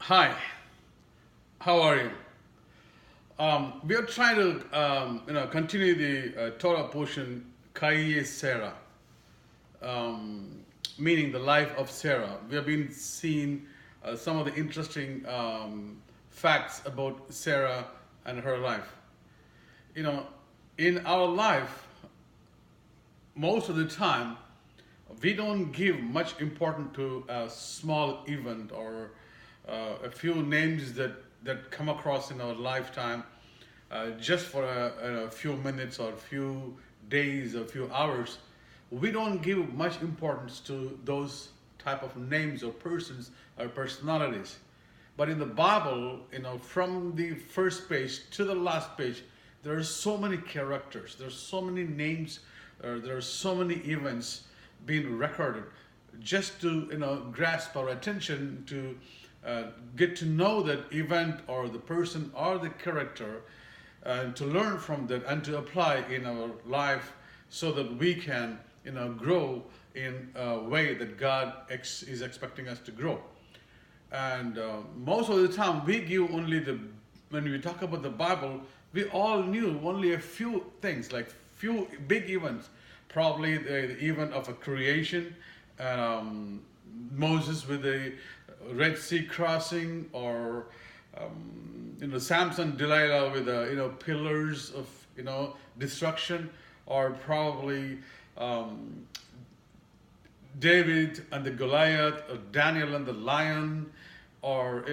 Hi, how are you? We are trying to, continue the Torah portion, Chaiye Sarah, um, meaning the life of Sarah. We have been seeing some of the interesting facts about Sarah and her life. You know, in our life, most of the time, we don't give much importance to a small event or a few names that come across in our lifetime just for a few minutes or a few days or a few hours. We don't give much importance to those type of names or persons or personalities. But in the Bible, from the first page to the last page, there are so many characters, there's so many names, there are so many events being recorded just to grasp our attention to get to know that event or the person or the character and to learn from that and to apply in our life so that we can grow in a way that is expecting us to grow. And most of the time, we give only when we talk about the Bible, we all knew only a few things, like few big events. Probably the event of a creation, um, Moses with the Red Sea crossing, or Samson, Delilah with the pillars of destruction, or probably um, David and the Goliath, or Daniel and the lion, or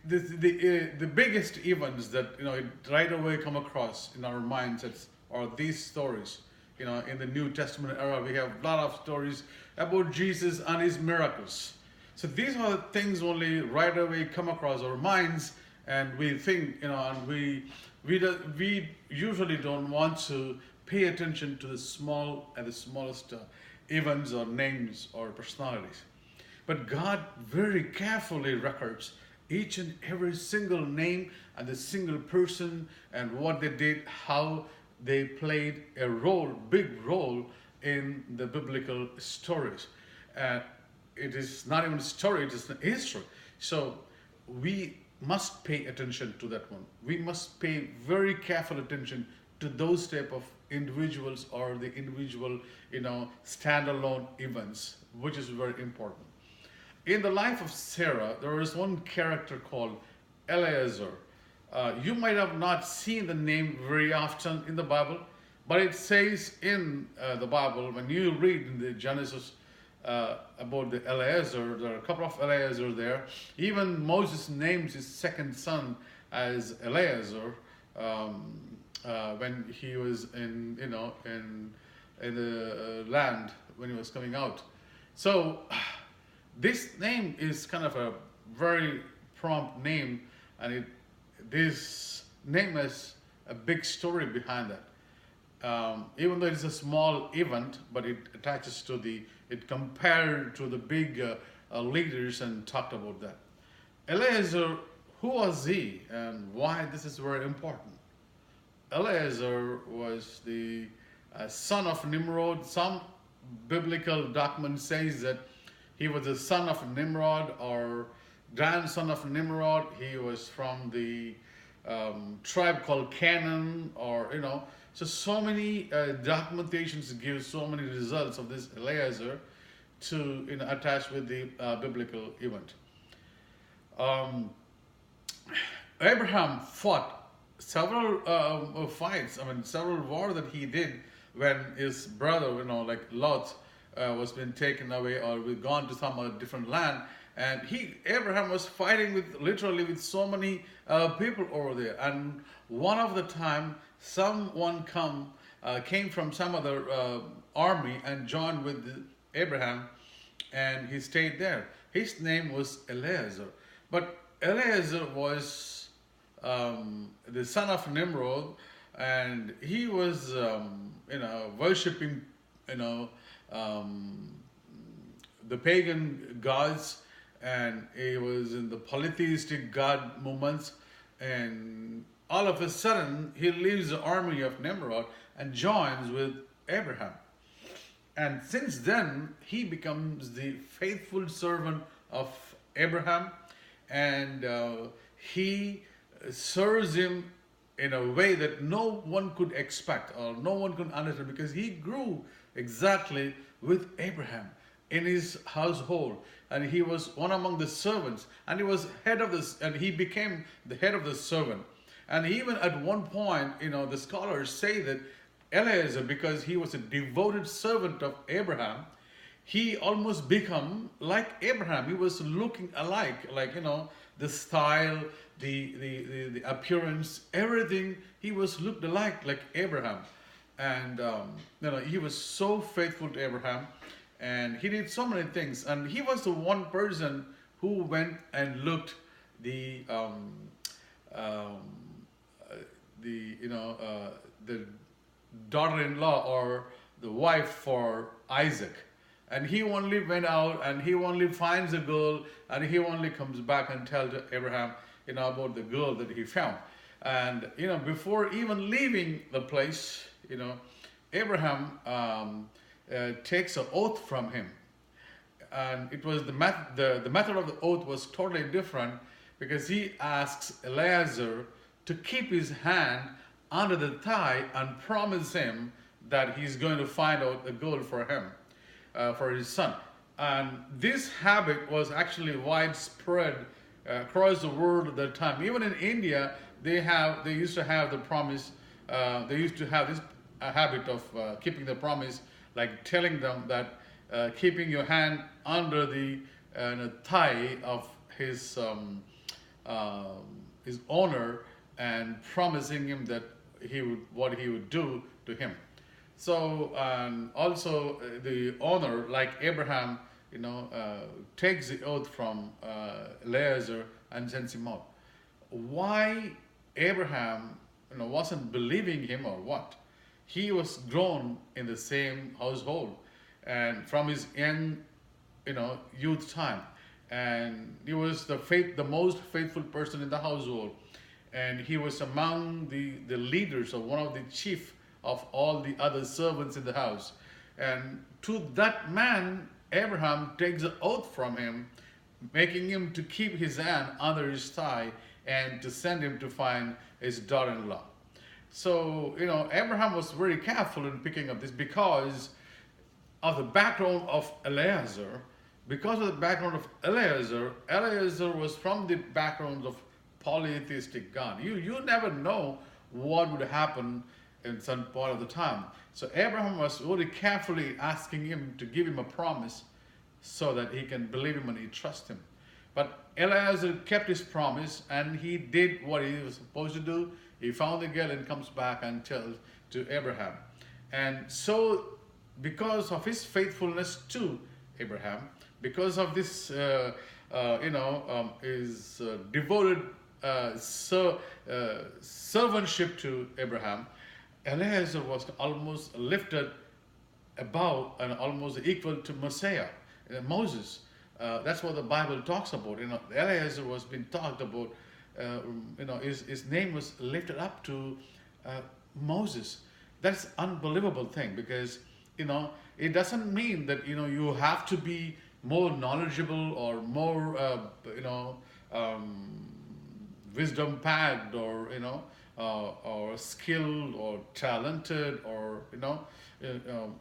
the biggest events that it right away come across in our minds are these stories. In the New Testament era, we have a lot of stories about Jesus and his miracles. So these are the things only right away come across our minds, and we think, and we usually don't want to pay attention to the small and the smallest events or names or personalities. But God very carefully records each and every single name and the single person and what they did, how they played a role, big role in the biblical stories. And it is not even a story, it is a history. So we must pay attention to that one. We must pay very careful attention to those type of individuals or the individual, standalone events, which is very important. In the life of Sarah, there is one character called Eleazar. You might have not seen the name very often in the Bible, but it says in the Bible, when you read in the Genesis about the Eleazar, there are a couple of Eleazar there. Even Moses names his second son as Eleazar when he was in the land when he was coming out. So this name is kind of a very prompt name, and this name has a big story behind that. Even though it's a small event, but it compared to the big leaders and talked about that. Eleazar, who was he and why this is very important? Eleazar was the son of Nimrod. Some biblical document says that he was the son of Nimrod or grandson of Nimrod. He was from the tribe called Canaan, so many documentations give so many results of this Eleazar to attach with the biblical event. Um, Abraham fought several fights. Several wars that he did when his brother, like Lot, was being taken away or we gone to some different land, and Abraham was fighting literally with so many people over there. And one of the time, someone came from some other army and joined with Abraham, and he stayed there. His name was Eleazar, but Eleazar was the son of Nimrod, and he was worshiping um, the pagan gods, and he was in the polytheistic god movements, and all of a sudden he leaves the army of Nimrod and joins with Abraham. And since then he becomes the faithful servant of Abraham, and he serves him in a way that no one could expect or no one could understand, because he grew exactly with Abraham in his household, and he was one among the servants, and he was head of this, and he became the head of the servant. And even at one point, the scholars say that Eliezer, because he was a devoted servant of Abraham, he almost become like Abraham. He was looking alike, like the style, the appearance, everything. He was looked alike like Abraham, and he was so faithful to Abraham, and he did so many things. And he was the one person who went and looked the um, the daughter-in-law or the wife for Isaac. And he only went out and he only finds a girl, and he only comes back and tells Abraham, about the girl that he found. And, before even leaving the place, Abraham takes an oath from him. And it was the method of the oath was totally different, because he asks Eliezer to keep his hand under the thigh and promise him that he's going to find out a girl for him, for his son. And this habit was actually widespread across the world at that time. Even in India, they used to have the promise. They used to have this habit of keeping the promise, like telling them that keeping your hand under the thigh of his owner, and promising him that what he would do to him. So, and also the owner, like Abraham, takes the oath from Eliezer and sends him out. Why Abraham, wasn't believing him or what? He was grown in the same household, and from his young, youth time, and he was the most faithful person in the household, and he was among the leaders, or one of the chief of all the other servants in the house. And to that man, Abraham takes an oath from him, making him to keep his hand under his thigh and to send him to find his daughter-in-law. So, Abraham was very careful in picking up this, because of the background of Eliezer. Because of the background of Eliezer was from the background of polytheistic God. You never know what would happen in some part of the time. So Abraham was very carefully asking him to give him a promise so that he can believe him and he trust him. But Eliezer kept his promise, and he did what he was supposed to do. He found the girl and comes back and tells to Abraham. And so, because of his faithfulness to Abraham, because of this, his devoted servantship to Abraham, Eliezer was almost lifted above and almost equal to Messiah, Moses. That's what the Bible talks about. Eliezer was being talked about. His name was lifted up to Moses. That's unbelievable thing, because it doesn't mean that you have to be more knowledgeable or more wisdom packed, or or skilled or talented, or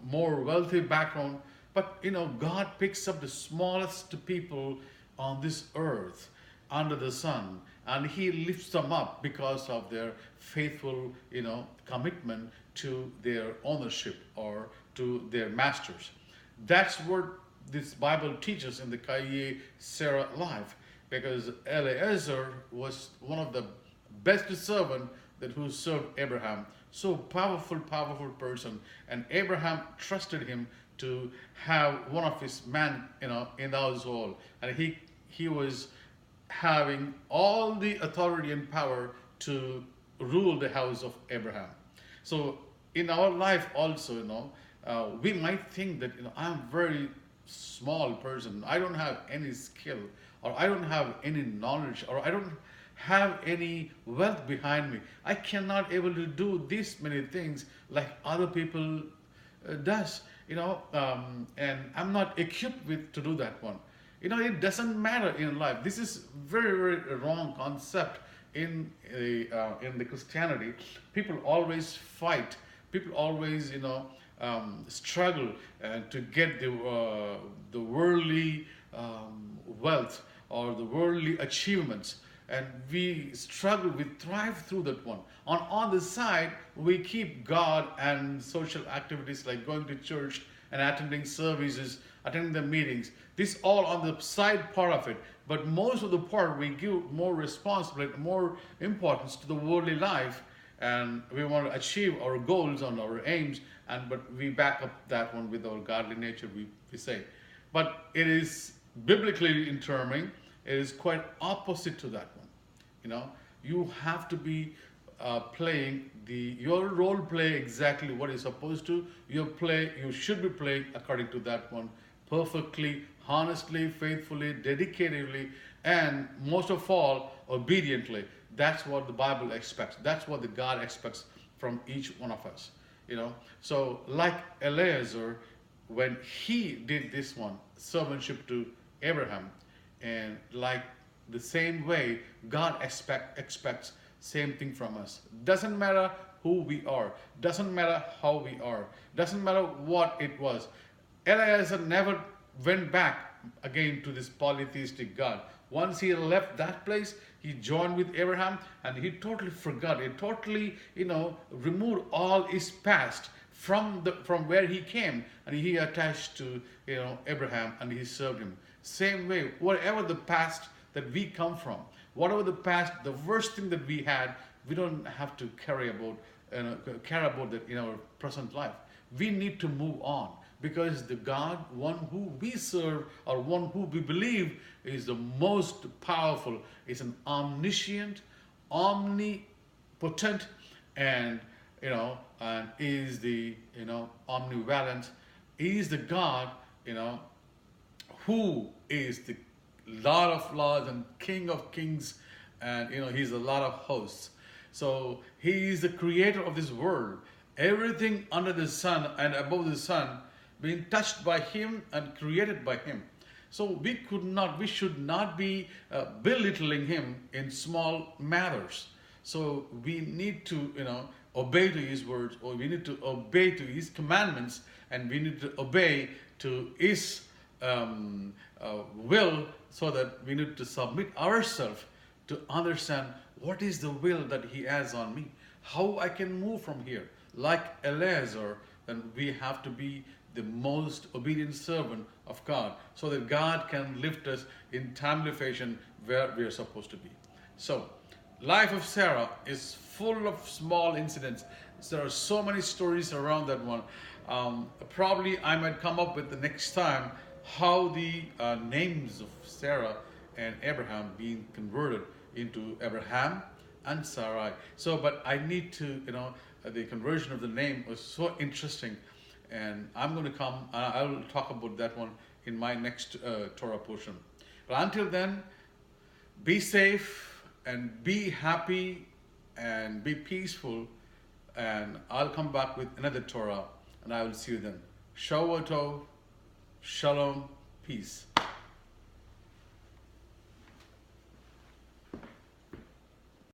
more wealthy background. But God picks up the smallest people on this earth under the sun, and he lifts them up because of their faithful commitment to their ownership or to their masters. That's what this Bible teaches in the Chaiye Sarah life, because Eliezer was one of the best servant who served Abraham. So powerful person, and Abraham trusted him to have one of his men in the household, and he was having all the authority and power to rule the house of Abraham. So in our life also, we might think that I'm very small person, I don't have any skill, or I don't have any knowledge, or I don't have any wealth behind me. I cannot able to do this many things like other people does, and I'm not equipped to do that one. It doesn't matter in life. This is very, very wrong concept in the Christianity. People always fight. People always, struggle to get the worldly wealth or the worldly achievements, and we struggle, we thrive through that one. On the side, we keep God and social activities like going to church and attending services, attending the meetings. This all on the side part of it. But most of the part we give more responsibility, more importance to the worldly life, and we want to achieve our goals and our aims, and but we back up that one with our godly nature, we say. But it is biblically in terming, it is quite opposite to that one. You have to be playing your role play exactly what you're supposed to. You should be playing according to that one, perfectly, honestly, faithfully, dedicatedly, and most of all, obediently. That's what the Bible expects. That's what the God expects from each one of us. So like Eliezer, when he did this one, servantship to Abraham, and like the same way God expects same thing from us. Doesn't matter who we are, doesn't matter how we are, doesn't matter what it was. Eliezer never went back again to this polytheistic God. Once he left that place, he joined with Abraham, and he totally forgot. He totally, removed all his past from where he came, and he attached to, Abraham, and he served him. Same way, whatever the past that we come from, whatever the past, the worst thing that we had, we don't have to care about that in our present life. We need to move on, because the God, one who we serve or one who we believe is the most powerful, is an omniscient, omnipotent, and and is the omnivalent. He is the God, who is the Lord of Lords and King of Kings, and He's the Lord of Hosts. So He is the creator of this world. Everything under the sun and above the sun being touched by Him and created by Him. So we should not be belittling Him in small matters. So we need to, obey to His words, or we need to obey to His commandments, and we need to obey to His will, so that we need to submit ourselves to understand what is the will that He has on me, how I can move from here. Like Eliezer, then we have to be the most obedient servant of God, so that God can lift us in timely fashion where we are supposed to be. So, life of Sarah is full of small incidents. There are so many stories around that one. Probably I might come up with the next time how the names of Sarah and Abraham being converted into Abraham and Sarai. So, but I need to, the conversion of the name was so interesting, and I'm going to come, I will talk about that one in my next Torah portion. But until then, be safe and be happy and be peaceful, and I'll come back with another Torah, and I will see you then. Shavuot Tov, Shalom, peace.